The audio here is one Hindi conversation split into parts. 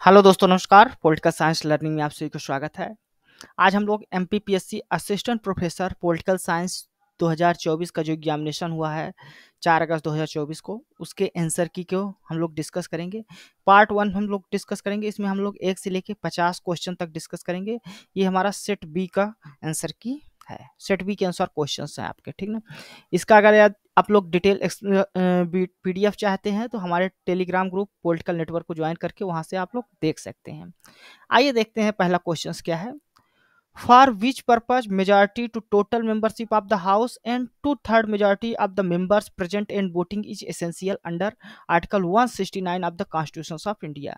हेलो दोस्तों, नमस्कार। पॉलिटिकल साइंस लर्निंग में आप सभी को स्वागत है। आज हम लोग MPPSC assistant professor political science 2024 का जो एग्जामिनेशन हुआ है 4 अगस्त 2024 को, उसके आंसर की को हम लोग डिस्कस करेंगे। पार्ट 1 हम लोग डिस्कस करेंगे। इसमें हम लोग 1 से लेके 50 क्वेश्चन तक डिस्कस करेंगे। ये हमारा सेट बी का आंसर की है। सेट बी के अनुसार क्वेश्चंस हैं आपके, ठीक ना। इसका अगर आप लोग डिटेल पीडीएफ चाहते हैं तो हमारे टेलीग्राम ग्रुप पॉलिटिकल नेटवर्क को ज्वाइन करके वहां से आप लोग देख सकते हैं। आइए देखते हैं पहला क्वेश्चन क्या है। For which purpose majority to total membership of the house and 2/3 majority of the members present and voting is essential under article 169 of the constitution of India.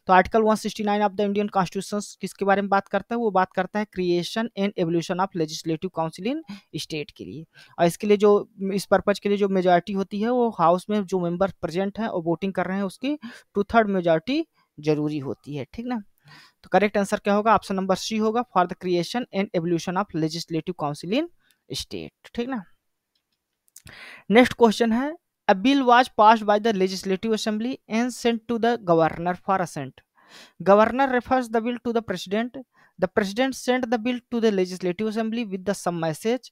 तो article 169 of the Indian constitution किसके बारे में बात करता है? वो बात करता है creation and evolution of legislative council in state के लिए। और इसके लिए जो इस पर्पज के लिए जो मेजॉरिटी होती है वो हाउस में जो मेंबर प्रेजेंट हैं और वोटिंग कर रहे हैं उसकी 2/3 मेजॉरिटी जरूरी होती है, ठीक ना। तो करेक्ट आंसर क्या होगा? ऑप्शन नंबर सी होगा, for the creation and evolution of legislative council in state, ठीक ना। नेक्स्ट क्वेश्चन है, a bill was passed by the legislative assembly and sent to the governor for assent. Governor refers the bill to the president. The president sent the bill to the legislative assembly with the some message.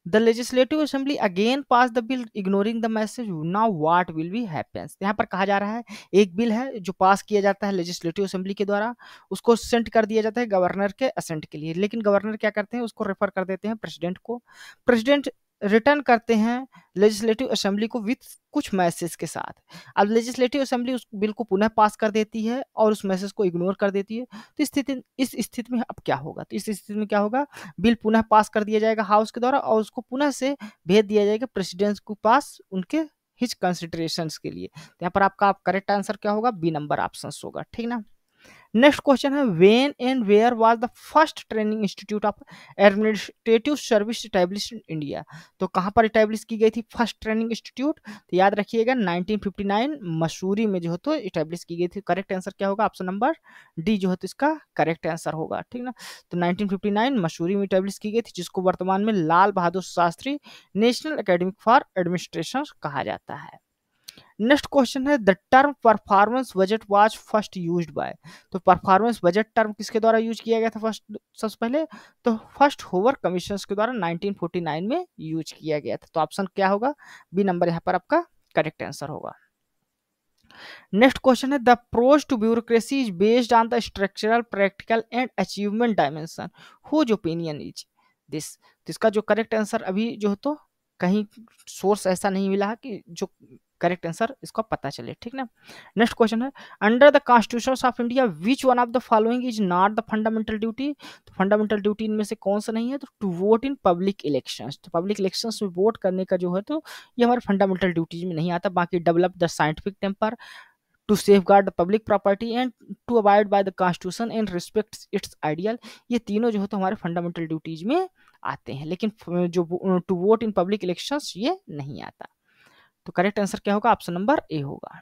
The legislative assembly again passed the bill ignoring the message. Now what will be happens? यहाँ पर कहा जा रहा है एक बिल है जो पास किया जाता है लेजिस्लेटिव असेंबली के द्वारा, उसको सेंड कर दिया जाता है गवर्नर के असेंट के लिए, लेकिन गवर्नर क्या करते हैं? उसको रेफर कर देते हैं प्रेसिडेंट को। प्रेसिडेंट रिटर्न करते हैं लेजिस्लेटिव असेंबली को विथ कुछ मैसेज के साथ। अब लेजिस्लेटिव असेंबली उस बिल को पुनः पास कर देती है और उस मैसेज को इग्नोर कर देती है। तो इस स्थिति में अब क्या होगा? तो इस स्थिति में क्या होगा? बिल पुनः पास कर दिया जाएगा हाउस के द्वारा और उसको पुनः से भेज दिया जाएगा प्रेसिडेंट के पास उनके हिज कंसिडरेशंस के लिए। तो यहाँ पर आपका करेक्ट आंसर क्या होगा? बी नंबर ऑप्शन होगा, ठीक ना। नेक्स्ट क्वेश्चन है, when and where was the first training institute of administrative service established in India. तो कहां पर एस्टैब्लिश की गई थी फर्स्ट ट्रेनिंग इंस्टीट्यूट? तो याद रखिएगा 1959 मसूरी में जो है तो एस्टैब्लिश की गई थी। करेक्ट आंसर क्या होगा? ऑप्शन नंबर डी जो है तो इसका करेक्ट आंसर होगा, ठीक ना। तो 1959 मसूरी में एस्टैब्लिश की गई थी, जिसको वर्तमान में Lal Bahadur Shastri national academy for administration कहा जाता है। नेक्स्ट क्वेश्चन है, the term performance budget was first used by. तो परफॉर्मेंस बजट टर्म किसके द्वारा यूज किया गया था फर्स्ट? सबसे पहले तो फर्स्ट होवर कमीशन के द्वारा 1949 में यूज किया गया था। तो ऑप्शन क्या होगा? बी नंबर यहाँ पर आपका करेक्ट आंसर होगा। नेक्स्ट क्वेश्चन है, the approach to bureaucracy is based on the structural practical and achievement dimension, whose opinion is this. तो इसका जो करेक्ट आंसर अभी जो है तो कहीं सोर्स ऐसा नहीं मिला है कि जो करेक्ट आंसर इसका पता चले, ठीक ना। नेक्स्ट क्वेश्चन है, under the constitution of India which one of the following is not the fundamental duty. तो फंडामेंटल ड्यूटी इनमें से कौन सा नहीं है? तो to vote in public elections. तो पब्लिक इलेक्शंस में वोट करने का जो है तो ये हमारे फंडामेंटल ड्यूटीज में नहीं आता। बाकी develop the scientific temper, to safeguard the public property and to abide by the constitution and respect its ideal, ये तीनों जो है तो हमारे फंडामेंटल ड्यूटीज में आते हैं, लेकिन जो to vote in public elections ये नहीं आता। तो करेक्ट आंसर क्या होगा? ऑप्शन नंबर ए होगा।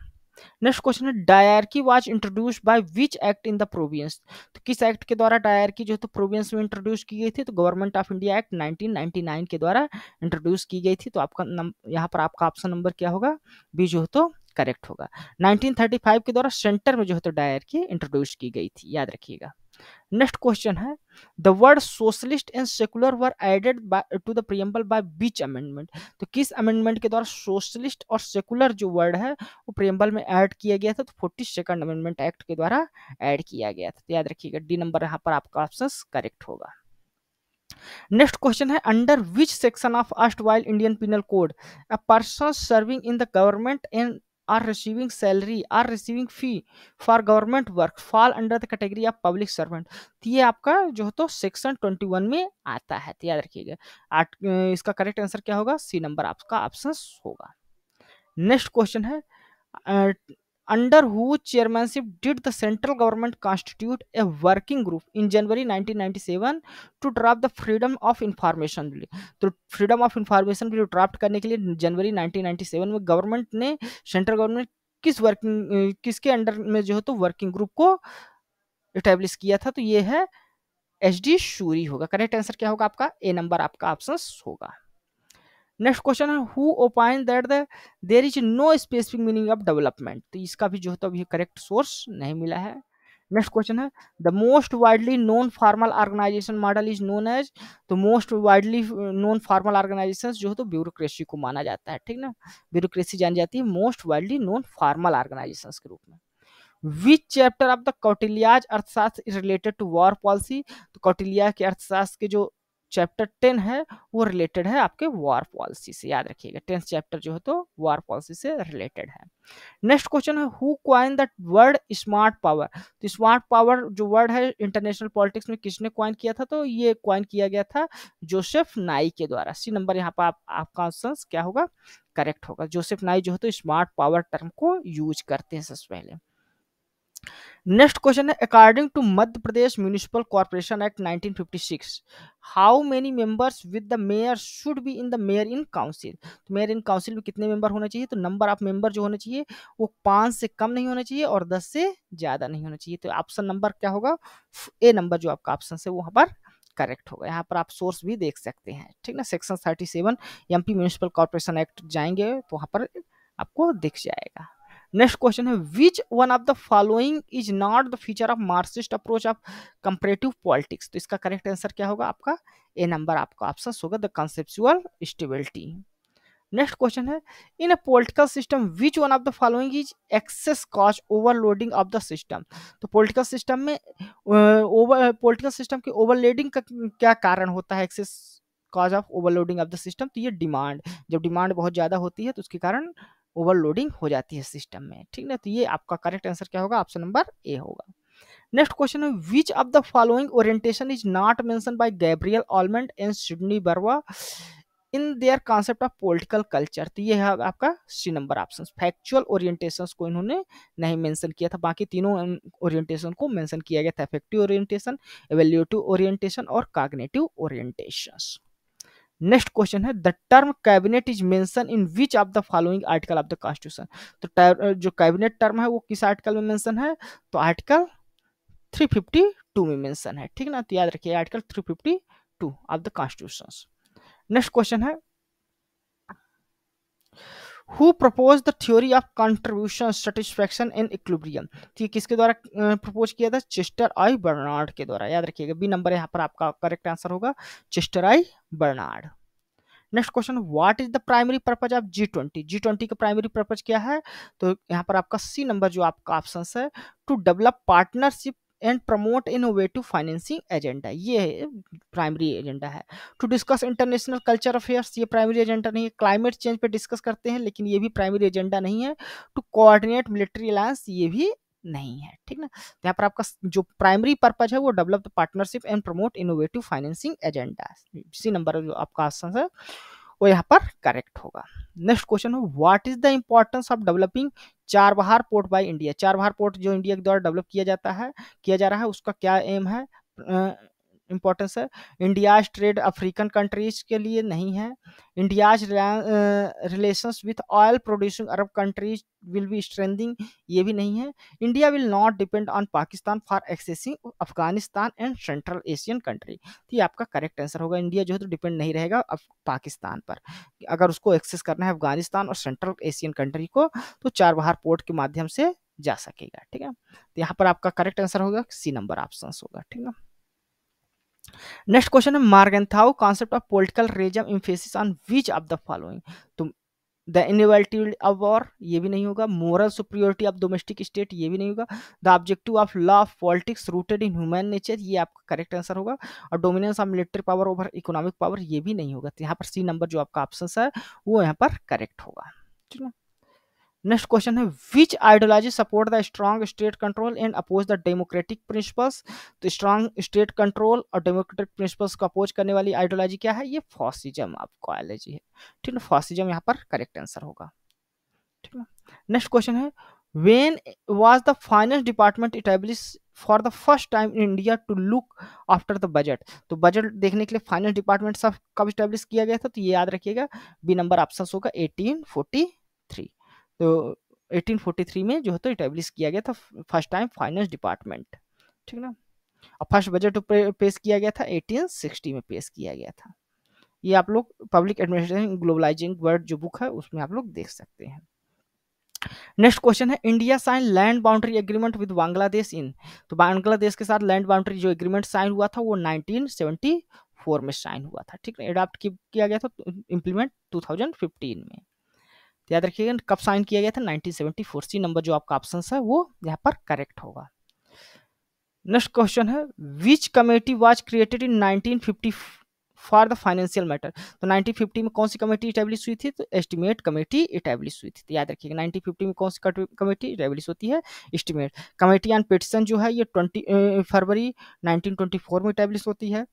नेक्स्ट क्वेश्चन है, dyarchy was introduced by which act in the province. तो किस एक्ट के द्वारा डायरकी जो है तो प्रोविंस में इंट्रोड्यूस की गई थी? तो गवर्नमेंट ऑफ इंडिया एक्ट 1999 के द्वारा इंट्रोड्यूस की गई थी। तो आपका यहाँ पर आपका ऑप्शन नंबर क्या होगा? बी जो है तो करेक्ट होगा। 1935 के द्वारा सेंटर में जो है तो डायरकी इंट्रोड्यूस की गई थी, याद रखिएगा। नेक्स्ट क्वेश्चन है, the word socialist and secular were added to the preamble by which amendment. तो किस अमेंडमेंट के द्वारा सोशलिस्ट और सेकुलर जो वर्ड है वो प्रीएम्बल में ऐड किया गया था? तो 42nd अमेंडमेंट एक्ट के द्वारा ऐड किया गया था। तो याद रखिएगा डी नंबर यहाँ पर आपका ऑप्शन करेक्ट होगा। नेक्स्ट क्वेश्चन है, under which section of erstwhile Indian penal code a person serving in the government and are receiving salary are receiving fee for government work fall under the category of public servant। तो ये आपका जो है तो सेक्शन 21 में आता है। तो याद रखिएगा इसका करेक्ट आंसर क्या होगा? सी नंबर आपका ऑप्शन होगा। नेक्स्ट क्वेश्चन है, under whose chairmanship did the central government constitute a working group in January 1997 to draft the freedom of information bill। तो freedom of information bill draft करने के लिए जनवरी 1997 में गवर्नमेंट ने सेंट्रल गवर्नमेंट किसके अंडर में जो है तो वर्किंग ग्रुप को इस्टेब्लिश किया था? तो ये है एच.डी. शूरी होगा। करेक्ट आंसर क्या होगा आपका? ए नंबर आपका ऑप्शन होगा। नेक्स्ट क्वेश्चन है, who opine that there is no specific meaning of development. तो इसका भी जो है तो अभी करेक्ट सोर्स नहीं मिला है। नेक्स्ट क्वेश्चन है the most widely known formal organisation model is known as, तो most widely known formal organisation जो है तो ब्यूरोक्रेसी को माना जाता है, ठीक ना, ब्यूरोक्रेसी जानी जाती है most widely known formal organisation के रूप में। Which chapter of the Kautilya's Arthashastra is related to war policy, तो कौटिल्या के अर्थशास्त्र के जो चैप्टर 10 है वो रिलेटेड है आपके वॉर पॉलिसी से, याद रखिएगा 10th चैप्टर जो है तो वॉर पॉलिसी से रिलेटेड है। नेक्स्ट क्वेश्चन है who coin the word smart power, तो स्मार्ट पावर जो वर्ड है इंटरनेशनल पॉलिटिक्स में किसने कॉइन किया था, तो ये कॉइन किया गया था जोसेफ नाई के द्वारा। सी नंबर यहाँ पर आपका आंसर क्या होगा, करेक्ट होगा। जोसेफ नाई जो है तो स्मार्ट पावर टर्म को यूज करते हैं सबसे पहले। नेक्स्ट क्वेश्चन है according to Madhya Pradesh municipal corporation act 1956 how many members with the mayor should be in the mayor in council, तो मेयर इन काउंसिल में कितने मेंबर होने चाहिए, तो नंबर ऑफ मेंबर जो होने चाहिए वो 5 से कम नहीं होना चाहिए और 10 से ज्यादा नहीं होना चाहिए। तो ऑप्शन नंबर क्या होगा, ए नंबर जो आपका ऑप्शन है वो वहां पर करेक्ट होगा। यहाँ पर आप सोर्स भी देख सकते हैं, ठीक ना, section 37 MP municipal corporation act जाएंगे तो वहां पर आपको दिख जाएगा। नेक्स्ट क्वेश्चन है which one of the following is not the feature of Marxist approach of comparative politics, तो इसका करेक्ट आंसर क्या होगा आपका, ए नंबर आपका ऑप्शन होगा the conceptual stability. Next question है in a political system which one of the following is excess cause overloading of the system, तो पॉलिटिकल सिस्टम में पॉलिटिकल सिस्टम के ओवरलोडिंग का क्या कारण होता है, excess cause of overloading of the system, तो ये डिमांड, जब डिमांड बहुत ज्यादा होती है तो उसके कारण ओवरलोडिंग हो जाती है सिस्टम में, ठीक ना, तो ये आपका करेक्ट आंसर क्या होगा, ऑप्शन नंबर ए होगा। नेक्स्ट क्वेश्चन है which of the following orientation is not mention by Gabriel Almond and Sidney बर्वा in their concept of political culture, तो ये है आपका C number option. Factual orientations को इन्होंने नहीं मेंशन किया था, बाकी तीनों ओरिएंटेशन को मेंशन किया गया था, इफेक्टिव ओरिएंटेशन, एवेल्यूटिव ओरिएंटेशन और कॉग्निटिव ओरिएंटेशंस। नेक्स्ट क्वेश्चन है the term cabinet is mention in which of the following article of the constitution, तो जो कैबिनेट टर्म है वो किस आर्टिकल में मेंशन है, तो आर्टिकल 352 में मेंशन है, ठीक ना, तो याद रखिए article 352 of the constitution. Next question है who propose the theory of contribution satisfaction and equilibrium, तो ये किसके द्वारा प्रपोज किया था, चेस्टर आई बर्नार्ड के द्वारा, याद रखिएगा बी नंबर यहाँ पर आपका करेक्ट आंसर होगा, Chester I Bernard. Next question what is the primary purpose of G20, G20 का प्राइमरी पर्पज क्या है, तो यहाँ पर आपका सी नंबर जो आपका ऑप्शन है to develop partnership and promote innovative financing agenda, ये प्राइमरी एजेंडा है। To discuss international culture affairs, ये प्राइमरी एजेंडा नहीं है। क्लाइमेट चेंज पे डिस्कस करते हैं लेकिन ये भी प्राइमरी एजेंडा नहीं है। टू कोऑर्डिनेट मिलिट्री अलायंस, ये भी नहीं है, ठीक ना, तो यहाँ पर आपका जो प्राइमरी पर्पज है वो develop the partnership and promote innovative financing agenda, C number जो आपका ऑप्शन है वो यहाँ पर करेक्ट होगा। नेक्स्ट क्वेश्चन है what is the importance of developing Chabahar port by India, Chabahar port जो इंडिया के द्वारा डेवलप किया जा रहा है उसका क्या एम है, इंपॉर्टेंस है। इंडियाज ट्रेड अफ्रीकन कंट्रीज के लिए नहीं है। India's relations with oil producing Arab countries will be strengthening, ये भी नहीं है। India will not depend on Pakistan for accessing Afghanistan and central Asian country, तो ये आपका करेक्ट आंसर होगा। इंडिया जो है तो डिपेंड नहीं रहेगा अब पाकिस्तान पर, अगर उसको एक्सेस करना है अफगानिस्तान और सेंट्रल एशियन कंट्री को तो चारबाग पोर्ट के माध्यम से जा सकेगा, ठीक है, तो यहाँ पर आपका करेक्ट आंसर होगा सी नंबर ऑप्शन होगा, ठीक है। नेक्स्ट क्वेश्चन है मार्गेंथाउ concept of political realism emphasis on which of the following, तो द इनएविटेबिलिटी ऑफ वॉर, ये भी नहीं होगा। Moral superiority of domestic state, ये भी नहीं होगा। The objective of law of politics rooted in human nature, ये आपका करेक्ट आंसर होगा। और dominance of military power over economic power, ये भी नहीं होगा, तो यहाँ पर सी नंबर जो आपका ऑप्शन है वो यहाँ पर करेक्ट होगा, ठीक है। नेक्स्ट क्वेश्चन है which ideology support the strong state control and oppose the democratic principles, तो स्ट्रॉन्ग स्टेट कंट्रोल और डेमोक्रेटिक प्रिंसिपल्स को अपोज करने वाली आइडियोलॉजी क्या है, ये फॉसिज्म आपको आइडियोलॉजी है, ठीक है, फॉसिज्म यहाँ पर करेक्ट आंसर होगा, ठीक है। नेक्स्ट क्वेश्चन है when was the finance department establish for the first time in India to look after the budget, तो बजट देखने के लिए फाइनेंस डिपार्टमेंट सब कब एस्टैब्लिश किया गया था, तो ये याद रखिएगा बी नंबर ऑप्शन होगा 1843, तो 1843 में जो है तो एस्टैब्लिश किया गया था फर्स्ट टाइम फाइनेंस डिपार्टमेंट, ठीक ना। और फर्स्ट बजट पेश किया गया था 1860 में पेश किया गया था। ये आप लोग पब्लिक एडमिनिस्ट्रेशन ग्लोबलाइजिंग वर्ल्ड जो बुक है उसमें आप लोग देख सकते हैं। नेक्स्ट क्वेश्चन है India sign land boundary agreement with Bangladesh in, तो बांग्लादेश के साथ लैंड बाउंड्री जो एग्रीमेंट साइन हुआ था वो 1974 में साइन हुआ था, ठीक है, एडॉप्ट किया गया था इम्प्लीमेंट 2015 में। तो याद रखिएगा कब साइन किया गया था, 1974। सी नंबर जो आपका ऑप्शन है वो यहाँ पर करेक्ट होगा। नेक्स्ट क्वेश्चन है विच committee was created in 1950 for the financial matter, तो 1950 में कौन सी कमेटी इटेब्लिश हुई थी, तो एस्टिमेट कमेटी इटेब्लिश हुई थी। तो याद रखिएगा 1950 में कौन सी कमेटी इटेब्लिश होती है, एस्टिमेट कमेटी ऑन पिटिशन जो है ये 20 फरवरी 1924 में इटेब्लिश होती है।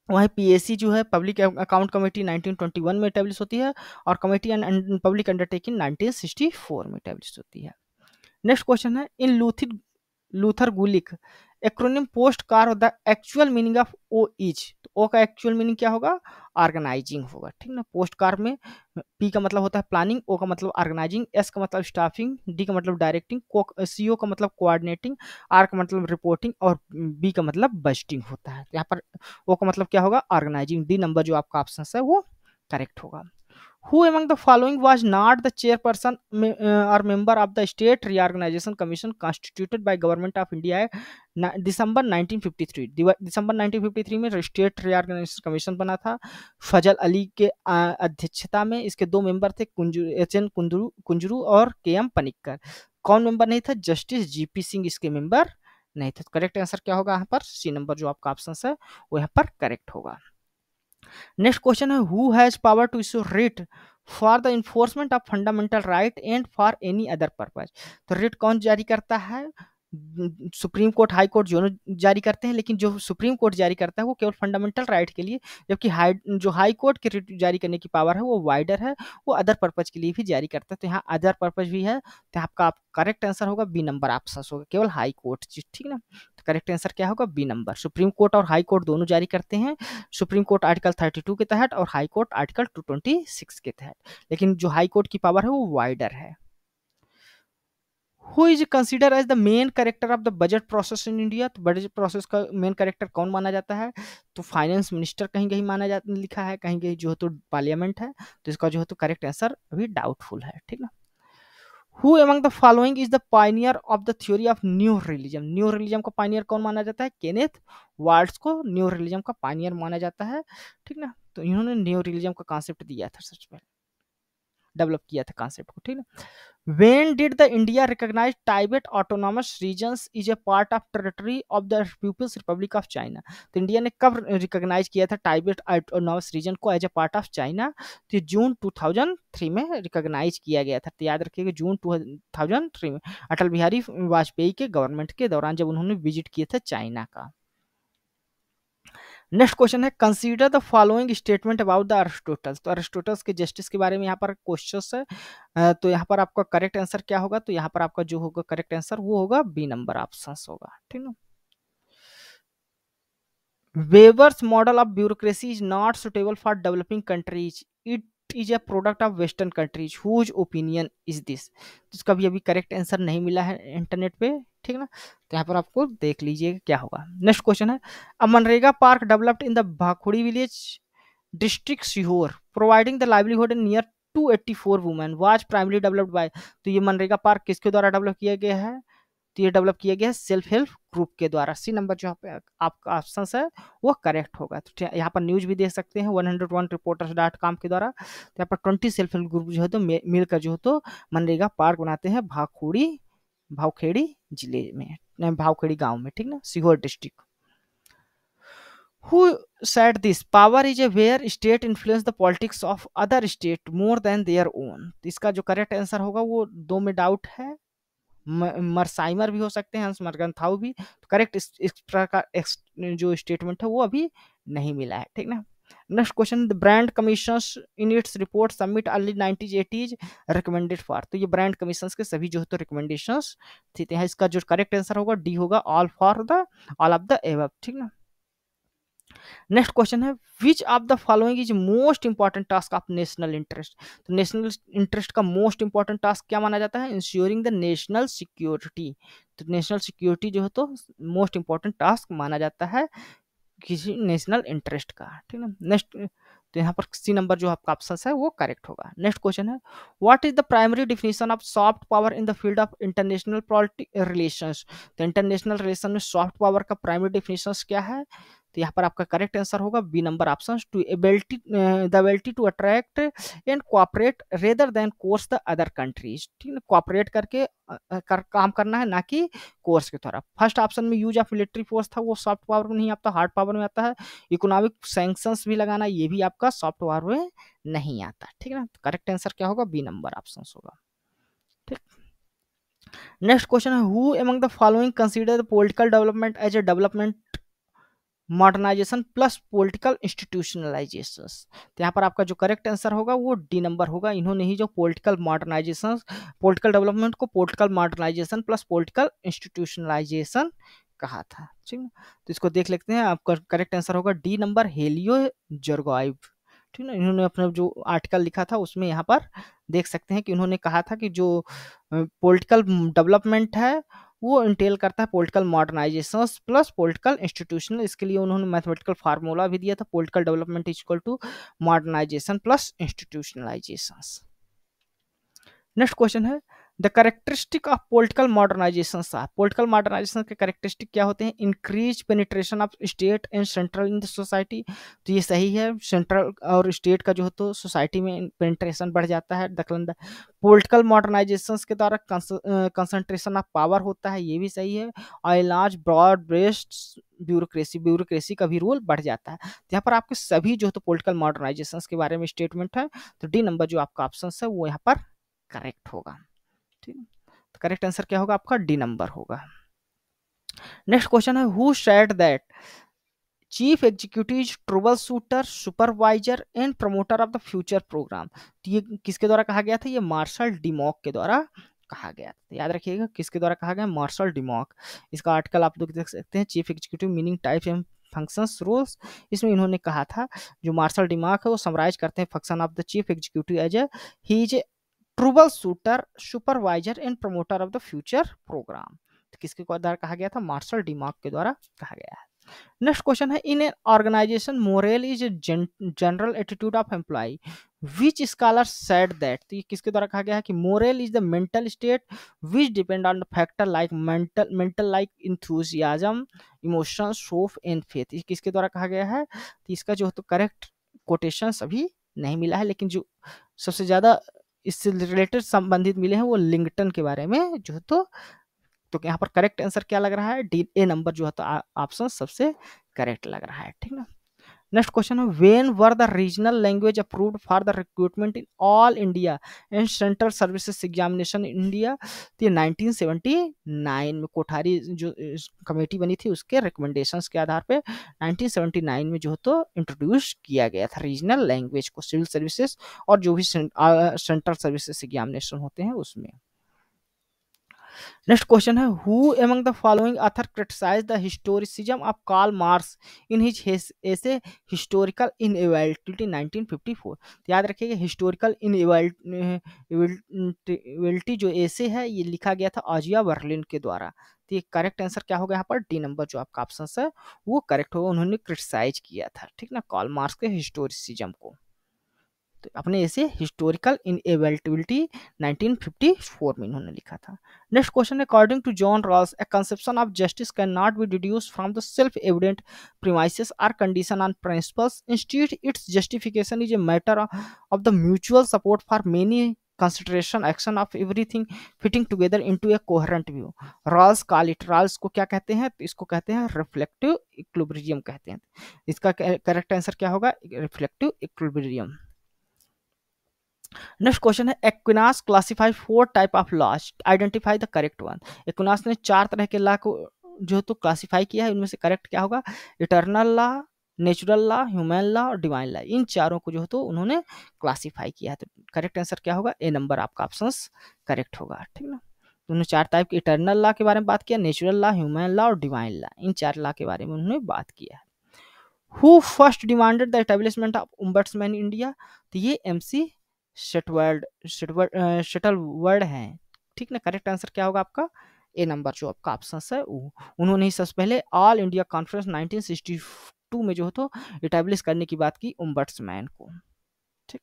वहीं पीएसी जो है पब्लिक अकाउंट कमेटी 1921 में इटेब्लिश होती है, और कमेटी ऑन पब्लिक अंडरटेकिंग 1964 में इटेब्लिश होती है। नेक्स्ट क्वेश्चन है in Luther Gulick acronym POSDCORB the actual meaning of O is, तो ओ का एक्चुअल मीनिंग क्या होगा, ऑर्गेनाइजिंग होगा, ठीक ना। पोस्ट कार में पी का मतलब होता है प्लानिंग, ओ का मतलब ऑर्गेनाइजिंग, एस का मतलब स्टाफिंग, डी का मतलब डायरेक्टिंग, सीओ का मतलब कोऑर्डिनेटिंग, आर का मतलब रिपोर्टिंग, और बी का मतलब बजटिंग होता है। यहाँ पर ओ का मतलब क्या होगा, ऑर्गेनाइजिंग। डी नंबर जो आपका ऑप्शन है वो करेक्ट होगा। Who among the following was not the chairperson or member of the State Reorganization Commission constituted by Government of India December 1953? दिसंबर 1953 में स्टेट रीऑर्गेनाइजेशन कमीशन बना था फजल अली के अध्यक्षता में। इसके दो मेंबर थे एच.एन. कुंजरू और के.एम. पनिक्कर। कौन मेंबर नहीं था, जस्टिस जीपी सिंह इसके मेंबर नहीं थे। करेक्ट आंसर क्या होगा यहाँ पर, सी नंबर जो आपका ऑप्शन है वो यहाँ पर करेक्ट होगा। नेक्स्ट क्वेश्चन है who has power to issue writ for the enforcement of fundamental right and for any other purpose, तो रिट कौन जारी करता है, सुप्रीम कोर्ट हाई कोर्ट दोनों जारी करते हैं, लेकिन जो सुप्रीम कोर्ट जारी करता है वो केवल फंडामेंटल राइट के लिए, जबकि जो हाई कोर्ट की रिट जारी करने की पावर है वो वाइडर है, वो अदर पर्पज के लिए भी जारी करता है। तो यहाँ अदर पर्पज भी है, तो आपका करेक्ट आंसर होगा बी नंबर ऑप्शन होगा, केवल हाई कोर्ट, ठीक ना। तो करेक्ट आंसर क्या होगा, बी नंबर। सुप्रीम कोर्ट और हाई कोर्ट दोनों जारी करते हैं, सुप्रीम कोर्ट आर्टिकल 32 के तहत और हाई कोर्ट आर्टिकल 226 के तहत, लेकिन जो हाई कोर्ट की पावर है वो वाइडर है। Who is consider as the main character of the budget process in India, तो बजट प्रोसेस का मेन कैरेक्टर कौन माना जाता है, तो फाइनेंस मिनिस्टर कहीं कहीं माना जाता लिखा है, कहीं कहीं जो है तो पार्लियामेंट है, तो इसका जो है तो करेक्ट आंसर अभी डाउटफुल है, ठीक ना। Who among the following is the Pioneer of the theory of new religion, new religion का पायनियर कौन माना जाता है, केनेथ वाल्ट्ज को न्यू रिलीजन का पायनियर माना जाता है, ठीक ना। तो इन्होंने न्यू रिलीजन का कॉन्सेप्ट दिया था, सबसे पहले डेवलप किया था कॉन्सेप्ट को, ठीक ना। When did the India recognize Tibet autonomous regions is a part of territory of the People's Republic of China, तो इंडिया ने कब रिकॉग्नाइज किया था टाइबेट ऑटोनॉमस रीजन को as a part of China, तो जून 2003 में रिकॉग्नाइज किया गया था। तो याद रखिएगा जून 2003 में अटल बिहारी वाजपेयी के गवर्नमेंट के दौरान जब उन्होंने विजिट किया था चाइना का। नेक्स्ट क्वेश्चन है consider the following statement about the Aristotle's, तो अरिस्टोटल्स के जस्टिस के बारे में यहाँ पर क्वेश्चन है, तो यहाँ पर आपका करेक्ट आंसर क्या होगा, तो यहाँ पर आपका जो होगा करेक्ट आंसर वो होगा बी नंबर ऑप्शन होगा, ठीक है। Weber's model of bureaucracy is not suitable for developing countries. It is a product of Western countries. Whose opinion is this? तो इसका भी अभी करेक्ट आंसर नहीं मिला है इंटरनेट पे, ठीक ना। तो यहाँ पर आपको देख लीजिए क्या होगा। नेक्स्ट क्वेश्चन है अ मनरेगा park developed in the Bhakhuri village district Sehore providing the livelihood in near 284 women was primary developed by, तो ये मनरेगा पार्क किसके द्वारा डेवलप किया गया है, तो ये डेवलप किया गया है सेल्फ हेल्प ग्रुप के द्वारा। सी नंबर जो आपका ऑप्शन है वो करेक्ट होगा। तो यहाँ पर न्यूज भी देख सकते हैं 101reporters.com के द्वारा। तो यहाँ पर 20 सेल्फ हेल्प ग्रुप जो है तो मिलकर जो है तो मनरेगा पार्क बनाते हैं भावखेड़ी जिले में, भावखेड़ी गांव में, ठीक ना, Sehore district. Who said this? Power is a where state influence the politics of other state more than their own. तो इसका जो करेक्ट आंसर होगा वो दो में डाउट है, मरसाइमर भी हो सकते हैं, हंस मर्गनथाउ भी। तो करेक्ट इस प्रकार जो स्टेटमेंट है वो अभी नहीं मिला है, ठीक ना। Next question the brand commissions in its report submit early 1980s recommended for, तो ये ब्रांड कमीशंस के सभी जो है तो रिकमेंडेशंस थे। इसका जो करेक्ट आंसर होगा डी होगा ऑल ऑफ द एबव, ठीक ना। नेक्स्ट क्वेश्चन है which of the following is most important task of national interest, तो नेशनल इंटरेस्ट का मोस्ट इंपॉर्टेंट टास्क क्या माना जाता है, इंश्योरिंग द नेशनल सिक्योरिटी, तो नेशनल सिक्योरिटी जो है तो मोस्ट इंपॉर्टेंट टास्क माना जाता है किसी नेशनल इंटरेस्ट का, ठीक है। नेक्स्ट तो तो यहाँ पर सी नंबर जो आपका ऑप्शन है वो करेक्ट होगा। नेक्स्ट क्वेश्चन है, what is the primary definition of soft power in the field of international relations. तो इंटरनेशनल रिलेशन में सॉफ्ट पावर का प्राइमरी डिफिनेशन क्या है, तो यहाँ पर आपका करेक्ट आंसर होगा B number option, to ability the ability to attract and cooperate rather than coerce the other countries. ठीक है, कोऑपरेट करके काम करना है, ना कि कोर्स की तरफ। फर्स्ट ऑप्शन में यूज ऑफ मिलिट्री फोर्स था, वो सॉफ्ट पावर में नहीं आता, हार्ड पावर में आता है। इकोनॉमिक सैंक्शंस भी लगाना, ये भी आपका सॉफ्ट पावर में नहीं आता। ठीक है ना, तो करेक्ट आंसर क्या होगा, बी नंबर ऑप्शन होगा। ठीक, नेक्स्ट क्वेश्चन है, who among the following consider the political development as a development modernisation plus political institutionalisation. तो यहाँ पर आपका जो करेक्ट आंसर होगा वो डी नंबर होगा। इन्होंने ही जो पॉलिटिकल मॉडर्नाइजेशन, पॉलिटिकल डेवलपमेंट को political modernisation plus political institutionalisation कहा था। ठीक है, तो इसको देख लेते हैं। आपका करेक्ट आंसर होगा डी नंबर, हेलियो जर्गोइव। ठीक है ना, इन्होंने अपना जो आर्टिकल लिखा था उसमें यहाँ पर देख सकते हैं कि उन्होंने कहा था कि जो पॉलिटिकल डेवलपमेंट है वो इंटेल करता है political modernisation plus political institutional. इसके लिए उन्होंने मैथमेटिकल फार्मूला भी दिया था, political development is equal to modernisation plus institutionalisation. Next question है, the characteristic of political modernisation. Political modernisation के करेक्टरिस्टिक क्या होते हैं, increase penetration of state and central in the society. तो ये सही है, सेंट्रल और स्टेट का जो है तो सोसाइटी में पेनिट्रेशन बढ़ जाता है, दखलंदा। पॉलिटिकल मॉडर्नाइजेशन के द्वारा कंसंट्रेशन ऑफ पावर होता है, ये भी सही है। और लार्ज ब्रॉड बेस्ड ब्यूरोक्रेसी का भी रोल बढ़ जाता है। तो यहाँ पर आपके सभी जो है तो पॉलिटिकल मॉडर्नाइजेशन के बारे में स्टेटमेंट है, तो डी नंबर जो आपका ऑप्शन है वो यहाँ पर करेक्ट होगा। ठीक, तो करेक्ट आंसर क्या होगा आपका, डी नंबर होगा। नेक्स्ट क्वेश्चन है, who said that chief executive trouble shooter supervisor and promoter of the future programme. तो ये किसके द्वारा कहा गया था, ये मार्शल डिमॉक के द्वारा कहा गया था। याद रखिएगा किसके द्वारा कहा गया, मार्शल डिमॉक। इसका आर्टिकल आप लोग देख सकते हैं, chief executive meaning type and functions roles. इसमें इन्होंने कहा था जो मार्शल डिमॉक है वो समराइज करते हैं function of the chief executive as a he is trouble shooter supervisor and promoter of the future programme. तो किसके द्वारा कहा गया था, मार्शल डिमॉक के द्वारा कहा गया है। नेक्स्ट क्वेश्चन है, in an organisation morale is general attitude of employee which scholar said that. तो ये किसके द्वारा कहा गया है कि morale is the mental state which depend on the factor like mental like enthusiasm emotions hope and faith. ये किसके द्वारा कहा गया है, तो इसका जो तो करेक्ट कोटेशन अभी नहीं मिला है, लेकिन जो सबसे ज्यादा इससे रिलेटेड संबंधित मिले हैं वो लिंगटन के बारे में जो है तो यहाँ पर करेक्ट आंसर क्या लग रहा है, डी ए नंबर जो है तो ऑप्शन सबसे करेक्ट लग रहा है। ठीक ना, नेक्स्ट क्वेश्चन है, when were the regional language approved for the recruitment in all India and central services examination in India. तो ये 1979 में कोठारी जो कमेटी बनी थी उसके रिकमेंडेशंस के आधार पे 1979 में जो है तो इंट्रोड्यूस किया गया था रीजनल लैंग्वेज को सिविल सर्विसेज और जो भी सेंट्रल सर्विसेज एग्जामिनेशन होते हैं उसमें। नेक्स्ट क्वेश्चन है, who among the following author criticise the historicism of Karl Marx in his essay historical inevitability 1954। तो याद रखिएगा हिस्टोरिकल इनएविलिटी जो एसे है ये लिखा गया था ऑजिया बर्लिन के द्वारा। तो ये करेक्ट आंसर क्या होगा यहाँ पर, डी नंबर जो आपका ऑप्शन है वो करेक्ट होगा। उन्होंने क्रिटिसाइज किया था, ठीक ना, कार्ल मार्क्स के हिस्टोरिसिज्म को। तो अपने ऐसे हिस्टोरिकल इनएविलिटी 1954 में इन्होंने लिखा था। Next question, according to John Rawls a conception of justice can not be deduced from the self evident premises or condition on principles, instead its justification is a matter of the mutual support for many considerations of everything fitting together into a coherent view. Rawls call it, Rawls को क्या कहते हैं, तो इसको कहते हैं रिफ्लेक्टिव इक्विलिब्रियम कहते हैं। इसका करेक्ट आंसर क्या होगा, रिफ्लेक्टिव इक्विलिब्रियम। नेक्स्ट क्वेश्चन है, Aquinas classify 4 type of laws, identify the correct one. Aquinas ने 4 तरह के लॉ को जो तो क्लासिफाई किया है, उनमें से करेक्ट क्या होगा, eternal law, natural law, human law और डिवाइन लॉ। इन चारों को जो है तो उन्होंने क्लासिफाई किया है। तो करेक्ट आंसर क्या होगा, ए नंबर आपका ऑप्शन करेक्ट होगा। ठीक ना, उन्होंने 4 टाइप के इटर्नल लॉ के बारे में बात किया, नेचुरल लॉ, ह्यूमन लॉ और डिवाइन लॉ, इन 4 लॉ के बारे में उन्होंने बात किया है। Who first demanded the establishment of ombudsman in India. तो ये MC शटलवर्ड हैं। ठीक ना, करेक्ट आंसर क्या होगा आपका, ए नंबर जो आपका ऑप्शन है वो। उन्होंने ही सबसे पहले ऑल इंडिया कॉन्फ्रेंस 1960 1992 में जो है तो इस्टेब्लिश करने की बात की ओम्बड्समैन को। ठीक।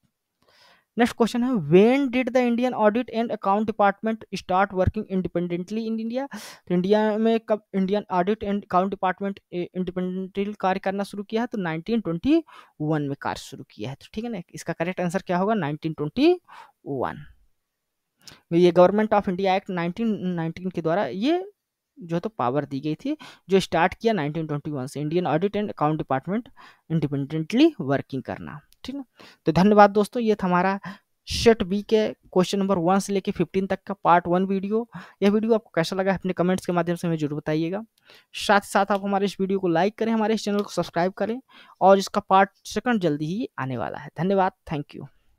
नेक्स्ट क्वेश्चन है, when did the Indian audit and account department start working independently in India? तो इंडिया में कब Indian audit and account department independently कार्य करना शुरू किया है? तो 1921 में कार्य शुरू किया है। तो ठीक है ना, इसका करेक्ट आंसर क्या होगा? 1921। ये गवर्नमेंट ऑफ इंडिया एक्ट 1919 के द्वारा ये जो तो पावर दी गई थी, जो स्टार्ट किया 1921 से, Indian audit and account department independently working करना। ठीक है, तो धन्यवाद दोस्तों, ये था हमारा सेट बी के क्वेश्चन नंबर 1 से लेके 15 तक का पार्ट 1 वीडियो। यह वीडियो आपको कैसा लगा अपने कमेंट्स के माध्यम से हमें जरूर बताइएगा। साथ ही साथ आप हमारे इस वीडियो को लाइक करें, हमारे इस चैनल को सब्सक्राइब करें, और इसका पार्ट 2 जल्दी ही आने वाला है। धन्यवाद, थैंक यू।